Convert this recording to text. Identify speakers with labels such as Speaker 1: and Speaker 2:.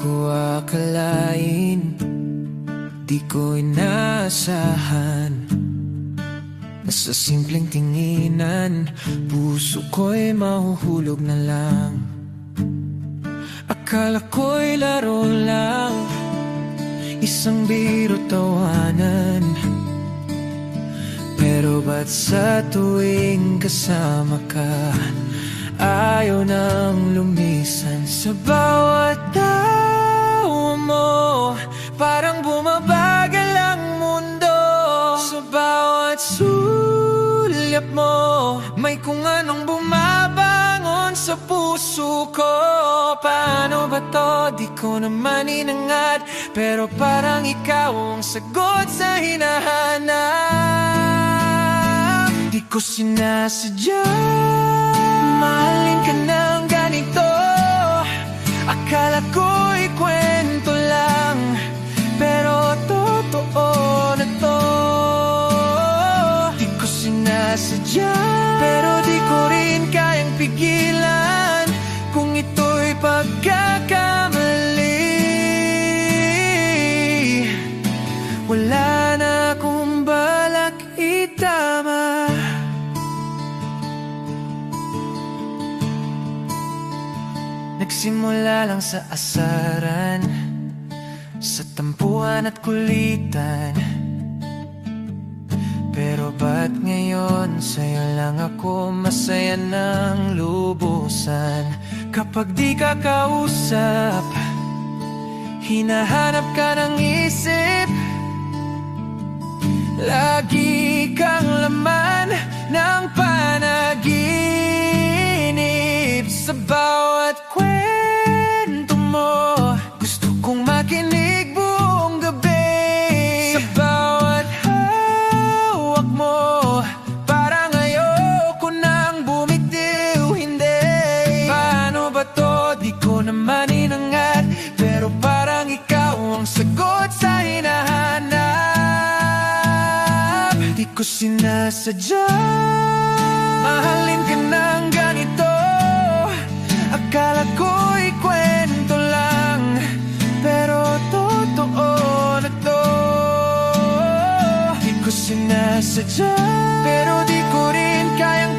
Speaker 1: ko akalain, di ko inaasahan na sa simpleng tinginan, puso ko'y mahuhulog na lang. Akala ko'y laro lang, isang biro tawanan. Pero ba't sa tuwing kasama ka, ayaw nang lumisan? Sa bawat tawa mo, parang bumabagal ang mundo. Sa bawat sulyap mo, may kung anong bumabangon sa puso ko. Paano ba to? Di ko naman inangad, pero parang ikaw ang sagot sa hinahanap. Di ko sinasadya mahalin ka ng ganito. Akala ko'y kwento lang, pero totoo na to. Di ko sinasadya, pero di ko rin kayang pigilan kung ito'y pagkakamali. Wala na akong balak itama. Nagsimula lang sa asaran, sa tampuhan at kulitan. Pero ba't ngayon sa'yo lang ako masaya ng lubusan? Kapag di ka kausap, hinahanap ka ng isip. Lagi kang laman ng panaginip. Sa bawat kwento mo, gusto kong makinig buong gabi. Sa bawat hawak mo, parang ayoko nang bumitiw. Hindi, paano ba to? Di ko naman inangat, pero parang ikaw ang sagot sa hinahanap. Di ko sinasadya mahalin ka ng ganito. Akala ko'y kwento lang, pero totoo na to. Di ko sinasadya, pero di ko rin kayang